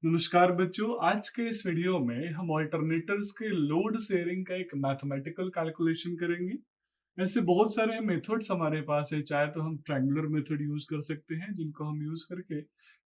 नमस्कार बच्चों, आज के इस वीडियो में हम ऑल्टरनेटर्स के लोड शेयरिंग का एक मैथमेटिकल कैलकुलेशन करेंगे। ऐसे बहुत सारे मेथड्स हमारे पास है, चाहे तो हम ट्रायंगुलर मेथड यूज कर सकते हैं जिनको हम यूज करके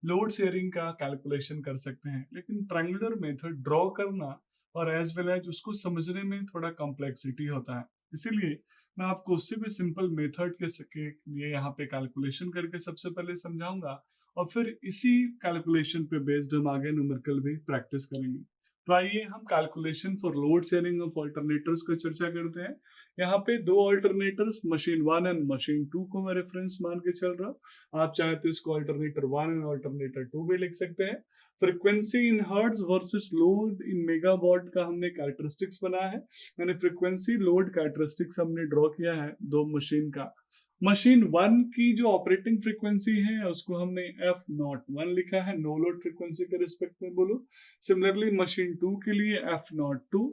लोड शेयरिंग का कैलकुलेशन कर सकते हैं, लेकिन ट्रायंगुलर मेथड ड्रॉ करना और एज वेल एज उसको समझने में थोड़ा कॉम्प्लेक्सिटी होता है। इसीलिए मैं आपको उससे भी सिंपल मेथड के लिए यहाँ पे कैलकुलेशन करके सबसे पहले समझाऊंगा और फिर इसी कैलकुलेशन पे बेस्ड हम आगे न्यूमेरिकल भी प्रैक्टिस करेंगे। तो आइए हम calculation for load sharing of alternators को चर्चा करते हैं। यहाँ पे दो ऑल्टरनेटर्स मशीन 1 एंड मशीन 2 को मैं रेफरेंस मान के चल रहा हूँ। आप चाहे तो इसको ऑल्टरनेटर 1 एंड ऑल्टरनेटर 2 भी लिख सकते हैं। Frequency in hertz versus load in megawatt का हमने कैरेक्टरिस्टिक्स बनाया है, यानी फ्रीक्वेंसी लोड कैरेक्टरिस्टिक्स हमने ड्रॉ किया है दो मशीन का। मशीन 1 की जो ऑपरेटिंग फ्रीक्वेंसी है उसको हमने एफ नॉट 1 लिखा है, नो लोड फ्रीक्वेंसी के रिस्पेक्ट में बोलो। सिमिलरली मशीन 2 के लिए एफ नॉट 2,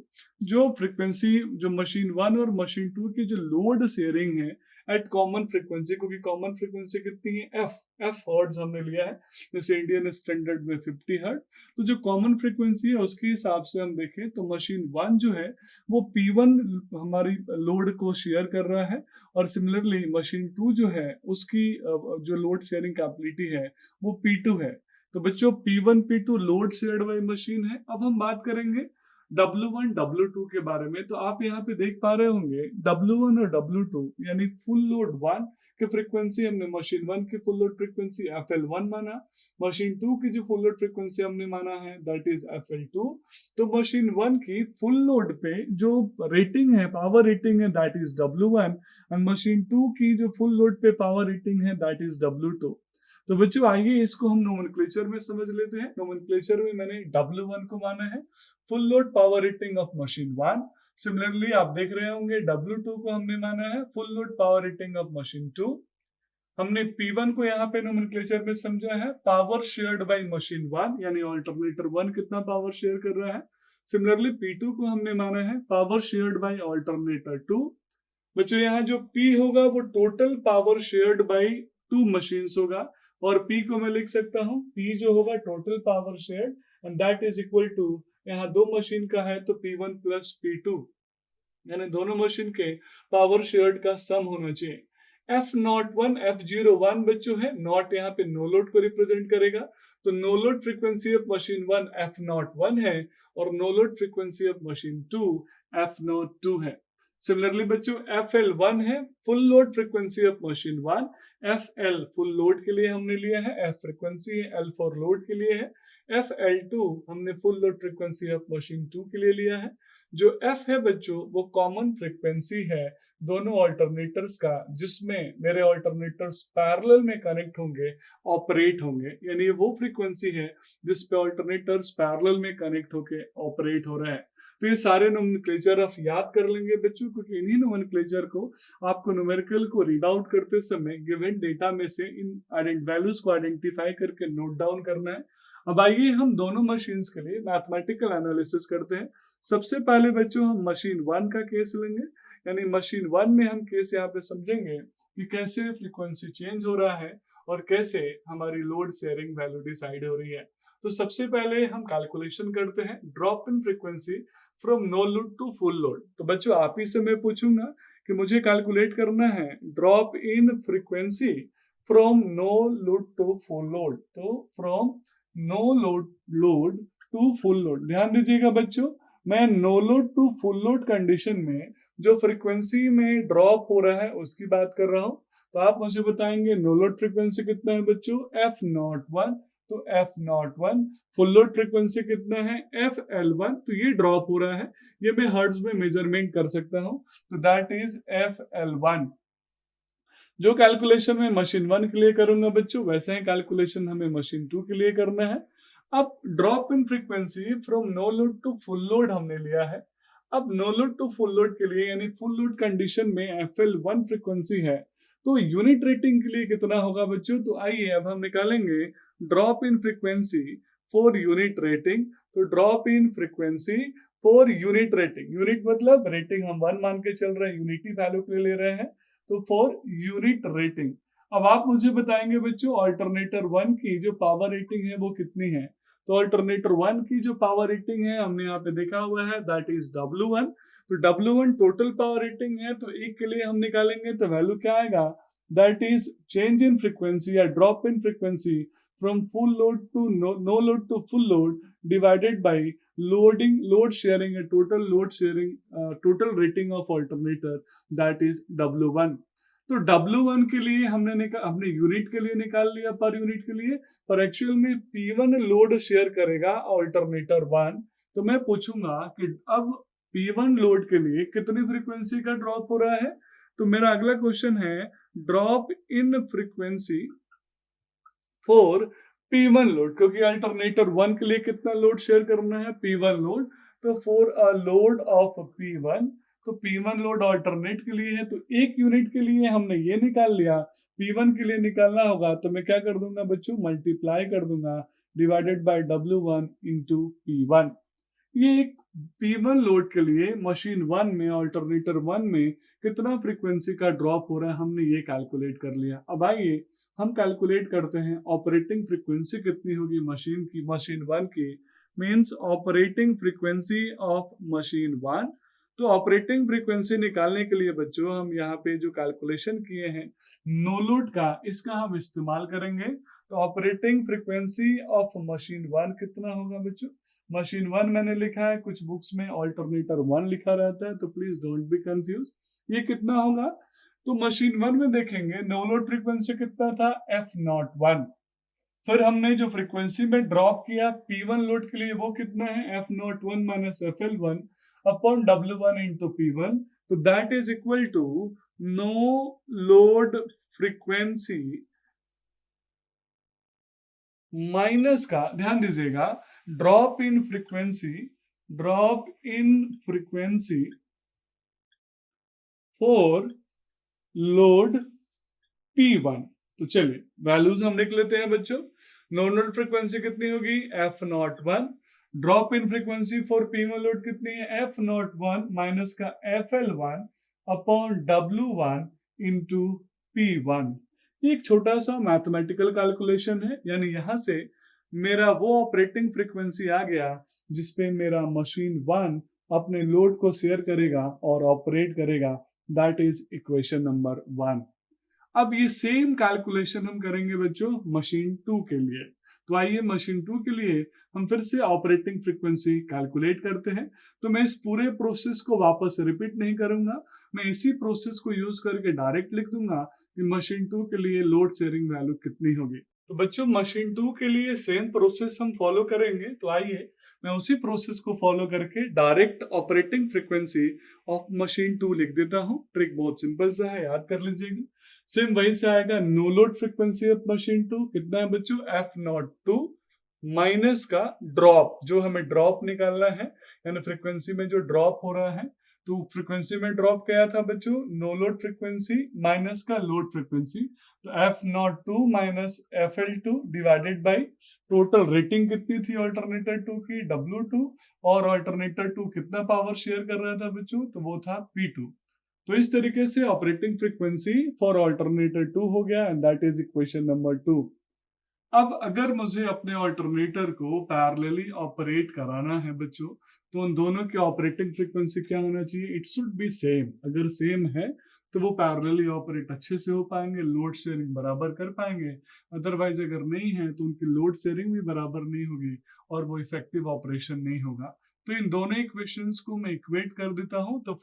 जो फ्रीक्वेंसी जो मशीन 1 और मशीन 2 की जो लोड शेयरिंग है एट कॉमन फ्रीक्वेंसी, क्योंकि कॉमन फ्रीक्वेंसी कितनी है एफ हर्ट्ज हमने लिया है, जैसे इंडियन स्टैंडर्ड में 50 हर्ट्ज। तो जो कॉमन फ्रीक्वेंसी है उसके हिसाब से हम देखें तो मशीन 1 जो है वो P1 हमारी लोड को शेयर कर रहा है, और सिमिलरली मशीन 2 जो है उसकी जो लोड शेयरिंग कैपेबिलिटी है वो P2 है। तो बच्चों P1 P2 load shared by machine है। अब हम बात करेंगे W1 W2 के बारे में। तो आप यहाँ पे देख पा रहे होंगे W1 और W2 यानी फुल लोड 1 की फ्रीक्वेंसी हमने मशीन 1 की फुल लोड फ्रीक्वेंसी FL1 माना, मशीन 2 की जो फुल लोड फ्रीक्वेंसी हमने माना है दैट इज FL2। तो मशीन 1 की फुल लोड पे जो रेटिंग है, पावर रेटिंग है दैट इज W1, और मशीन 2 की जो फुल लोड पे पावर रेटिंग है दैट इज W2। तो बच्चों आइए इसको हम नोमेनक्लेचर में समझ लेते हैं। नोमेनक्लेचर में मैंने W1 को माना है full load power rating of machine 1। Similarly आप देख रहे होंगे W2 को हमने माना है full load power rating of machine 2। हमने P1 को यहाँ पे नोमेनक्लेचर में समझा है पावर शेयर्ड बाय मशीन 1, यानी ऑल्टरनेटर 1 कितना पावर शेयर कर रहा है। सिमिलरली P2 को हमने माना है पावर शेयर्ड बाय ऑल्टरनेटर 2। बच्चों यहाँ जो P होगा वो total power shared by two machines होगा, और P को मैं लिख सकता हूँ P जो होगा total power shared, and that is equal to, यहाँ दो मशीन का है तो P1 प्लस P2, यानी दोनों मशीन के पावर शेयर्ड का सम होना चाहिए। F01 F01 बच्चों है, नॉट यहाँ पे नो लोड को रिप्रेजेंट करेगा, तो no load frequency of machine 1 F01 है, और no load frequency of machine 2 F02 है। सिमिलरली बच्चों FL1 है full load frequency of machine 1, FL full load के लिए हमने लिया है, F फ्रीक्वेंसी है, L फॉर लोड के लिए है, FL2 हमने full load frequency of machine 2 के लिए लिया है। जो F है बच्चों वो कॉमन फ्रीक्वेंसी है दोनों ऑल्टरनेटर्स का, जिसमें मेरे ऑल्टरनेटर्स पैरेलल में कनेक्ट होंगे, ऑपरेट होंगे, यानी वो फ्रीक्वेंसी है जिस पे ऑल्टरनेटर्स पैरेलल में कनेक्ट होके ऑपरेट हो रहे हैं। तो ये सारे नोमेनक्लेचर आप याद कर लेंगे बच्चों, क्योंकि इन्हीं नोमेनक्लेचर को आपको न्यूमेरिकल को रीड आउट करते समय गिवन डेटा में से इन वैल्यूज को आइडेंटिफाई करके नोट डाउन करना है। अब आइए हम दोनों मशीन्स के लिए मैथमेटिकल एनालिसिस करते हैं। सबसे पहले बच्चों हम मशीन 1 का केस लेंगे, यानी मशीन 1 में हम केस यहाँ पे समझेंगे कि कैसे फ्रीक्वेंसी चेंज हो रहा है और कैसे हमारी लोड शेयरिंग वैल्यू डिसाइड हो रही है। तो सबसे पहले हम कैलकुलेशन करते हैं drop in frequency from no load to full load. तो बच्चों आप ही से मैं पूछूंगा कि मुझे कैलकुलेट करना है drop in frequency from no load to full load. तो from no load to full load, ध्यान दीजिएगा बच्चों, मैं no load to full load condition में जो फ्रीक्वेंसी में ड्रॉप हो रहा है उसकी बात कर रहा हूं। तो आप मुझे बताएंगे नो लोड फ्रीक्वेंसी कितना है बच्चों, F01, तो F01। फुल लोड फ्रीक्वेंसी कितना है FL1, तो ये ड्रॉप हो रहा है, ये मैं हर्ट्ज में मेजरमेंट कर सकता हूं, तो दैट इज FL1। जो कैलकुलेशन मैं मशीन 1 के लिए करूंगा बच्चों, वैसे ही कैलकुलेशन हमें मशीन 2 के लिए करना है। अब drop in frequency from no load to full load हमने लिया है। अब no load to full load के लिए यानी फुल लोड कंडीशन में FL1 फ्रीक्वेंसी है, तो यूनिट रेटिंग के लिए कितना होगा बच्चों। तो आइए अब हम निकालेंगे drop in frequency for unit rating. तो drop in frequency for unit rating, unit मतलब रेटिंग हम 1 मान के चल रहे हैं, यूनिटी वैल्यू के लिए ले रहे हैं, तो फॉर यूनिट रेटिंग। अब आप मुझे बताएंगे बच्चों ऑल्टरनेटर 1 की जो पावर रेटिंग है वो कितनी है। तो अल्टरनेटर 1 की जो पावर रेटिंग है हमने यहाँ पे देखा हुआ है, दैट इज W1। तो W1 टोटल पावर रेटिंग है, तो एक के लिए हम निकालेंगे तो वैल्यू क्या आएगा, that is change in frequency या drop in frequency from full load to no load to full load divided by load sharing, total load sharing, total rating of alternator, that is W1। तो W1 के लिए हमने unit के लिए निकाल लिया, per unit के लिए, पर एक्चुअल में P1 लोड शेयर करेगा अल्टरनेटर 1। तो मैं पूछूंगा कि अब P1 लोड के लिए कितनी फ्रीक्वेंसी का ड्रॉप हो रहा है। तो मेरा अगला क्वेश्चन है drop in frequency for P1 load, क्योंकि अल्टरनेटर 1 के लिए कितना लोड शेयर करना है, P1 लोड। तो for a load of P1, तो P1 लोड अल्टरनेट के लिए है, तो एक यूनिट के लिए हमने ये निकाल लिया, P1 के लिए निकालना होगा तो मैं क्या कर दूंगा बच्चों, मल्टीप्लाई कर दूंगा divided by W1 into P1। ये एक P1 लोड के लिए मशीन 1 में, अल्टरनेटर 1 में कितना फ्रीक्वेंसी का ड्रॉप हो रहा है हमने ये कैलकुलेट कर लिया। अब आइए हम कैलकुलेट करते हैं ऑपरेटिंग फ्रीक्वेंसी कितनी होगी मशीन की, मशीन 1 की, means operating frequency of machine 1। तो ऑपरेटिंग फ्रीक्वेंसी निकालने के लिए बच्चों हम यहाँ पे जो कैलकुलेशन किए हैं नो लोड का, इसका हम इस्तेमाल करेंगे। तो ऑपरेटिंग फ्रीक्वेंसी ऑफ मशीन 1 कितना होगा बच्चों, मशीन 1 मैंने लिखा है, कुछ बुक्स में अल्टरनेटर 1 लिखा रहता है, तो प्लीज डोंट बी कंफ्यूज। ये कितना होगा, तो मशीन 1 में देखेंगे नो लोड फ्रीक्वेंसी कितना था, F01। फिर हमने जो फ्रीक्वेंसी में ड्रॉप किया P1 लोड के लिए वो कितना है, F01 minus FL1 upon W1 into P1। तो that is equal to no load frequency minus का, ध्यान दीजिएगा, drop in frequency for load P1। तो चलिए वैल्यूज हम लिख लेते हैं बच्चों। नो लोड फ्रीक्वेंसी कितनी होगी, F01। Drop in frequency for P1 load कितनी है, F01 माइनस का FL1 upon W1 into P1। एक छोटा सा मैथमेटिकल कैलकुलेशन है, यानी यहां से मेरा वो ऑपरेटिंग फ्रीक्वेंसी आ गया जिसपे मेरा मशीन 1 अपने लोड को शेयर करेगा और ऑपरेट करेगा, दैट इज इक्वेशन नंबर 1। अब ये सेम कैलकुलेशन हम करेंगे बच्चों मशीन 2 के लिए। तो आइए मशीन 2 के लिए हम फिर से ऑपरेटिंग फ्रीक्वेंसी कैलकुलेट करते हैं। तो मैं इस पूरे प्रोसेस को वापस रिपीट नहीं करूंगा, मैं इसी प्रोसेस को यूज करके डायरेक्ट लिख दूंगा कि मशीन 2 के लिए लोड शेयरिंग वैल्यू कितनी होगी। तो बच्चों मशीन 2 के लिए सेम प्रोसेस हम फॉलो करेंगे। तो आइए मैं उसी प्रोसेस को फॉलो करके direct operating frequency of machine 2 लिख देता हूँ। ट्रिक बहुत सिंपल सा है, याद कर लीजिएगा। सेम वहीं से आएगा no load frequency of machine 2 कितना है बच्चों, F02 माइनस का ड्रॉप, जो हमें ड्रॉप निकालना है, यानी फ्रीक्वेंसी में जो ड्रॉप हो रहा है। तो फ्रीक्वेंसी में ड्रॉप क्या था बच्चों, नो लोड फ्रीक्वेंसी माइनस का लोड फ्रीक्वेंसी। तो F02 minus FL2 divided by total rating कितनी थी अल्टरनेटर 2 की, W2, और अल्टरनेटर 2 कितना पावर शेयर कर रहा था बच्चों, तो वो था P2। तो इस तरीके से ऑपरेटिंग फ्रीक्वेंसी फॉर अल्टरनेटर 2 हो गया, and that is equation number 2। अब अगर मुझे अपने अल्टरनेटर को पैरेलली ऑपरेट कराना है बच्चों, तो उन दोनों की ऑपरेटिंग फ्रीक्वेंसी क्या होना चाहिए, इट शुड बी सेम। अगर सेम है तो वो पैरेलली ऑपरेट अच्छे से हो पाएंगे, लोड शेयरिंग बराबर कर पाएंगे। अदरवाइज अगर नहीं है तो उनकी लोड शेयरिंग भी बराबर नहीं होगी और वो इफेक्टिव ऑपरेशन नहीं होगा। तो इन दोनों इक्वेशंस को मैं इक्वेट कर देता हूं। तो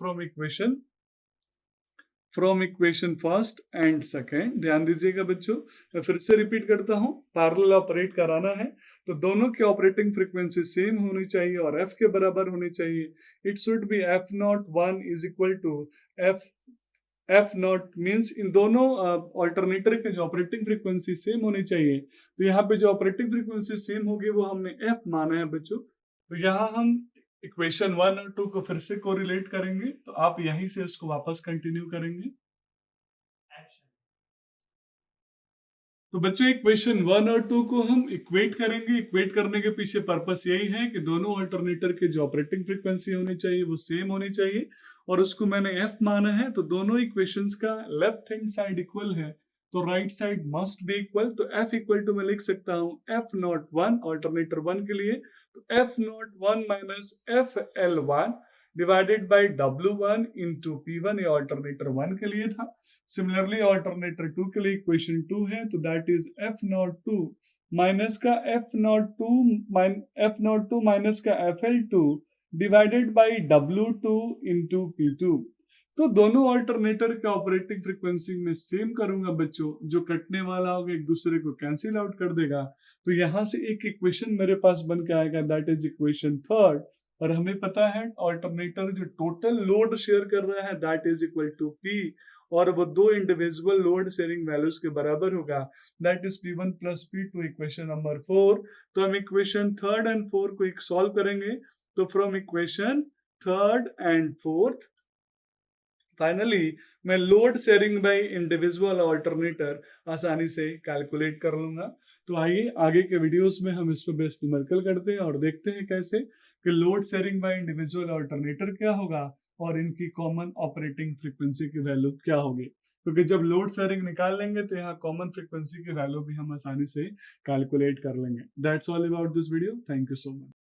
from equation first and second, ध्यान दीजिएगा बच्चों, मैं फिर से रिपीट करता हूं, पैरेलल ऑपरेट कराना है तो दोनों की ऑपरेटिंग फ्रीक्वेंसी सेम होनी चाहिए और f के बराबर होनी चाहिए। It should be F01 is equal to F0 means इन दोनों अल्टरनेटर के जो ऑपरेटिंग फ्रीक्वेंसी सेम होनी चाहिए। तो यहाँ पे जो ऑपरेटिंग फ्रीक्वेंसी सेम होगी वो हमने f माना है बच्चों। तो यहाँ हम इक्वेशन 1 और 2 को फिर से कोरिलेट करेंगे, तो आप यहीं से उसको वापस कंटिन्यू करेंगे। तो बच्चों इक्वेशन 1 और 2 को हम इक्वेट करेंगे। इक्वेट करने के पीछे पर्पस यही है कि दोनों अल्टरनेटर के जो ऑपरेटिंग फ्रीक्वेंसी होनी चाहिए वो सेम होनी चाहिए, और उसको मैंने f माना है। तो दोनों इक्वेशंस का लेफ्ट हैंड साइड इक्वल है तो right side must be equal, तो एफ इक्वल टू मैं लिख सकता हूँ F not one alternator one के लिए, तो F not one minus F L one divided by W one into P one, ये ऑल्टरनेटर वन के लिए था। सिमिलरली ऑल्टरनेटर टू के लिए इक्वेशन टू है, तो that is F naught two minus का एफ नॉट टू माइनस का F L two divided by W two into P two. तो दोनों ऑल्टरनेटर का ऑपरेटिंग फ्रीक्वेंसी में सेम करूंगा बच्चों, जो कटने वाला होगा एक दूसरे को कैंसिल आउट कर देगा। तो यहां से एक इक्वेशन मेरे पास बन के आएगा, दैट इज इक्वेशन थर्ड। और हमें पता है ऑल्टरनेटर जो टोटल लोड शेयर कर रहा है that is equal to P, और वो दो इंडिविजुअल लोड शेयरिंग वैल्यूज के बराबर होगा, that is P one plus P two, equation number 4। तो हम इक्वेशन थर्ड एंड फोर्थ को एक सॉल्व करेंगे। तो from equation third and fourth finally मैं load sharing by individual alternator आसानी से कैलकुलेट कर लूंगा। तो आइए आगे के वीडियोस में हम इस पर बेस न्यूमेरिकल करते हैं और देखते हैं कैसे कि load sharing by individual alternator क्या होगा और इनकी कॉमन ऑपरेटिंग फ्रीक्वेंसी की वैल्यू क्या होगी। क्योंकि जब लोड शेयरिंग निकाल लेंगे तो यहाँ कॉमन फ्रीक्वेंसी की वैल्यू भी हम आसानी से कैलकुलेट कर लेंगे। That's all about this video, thank you so much.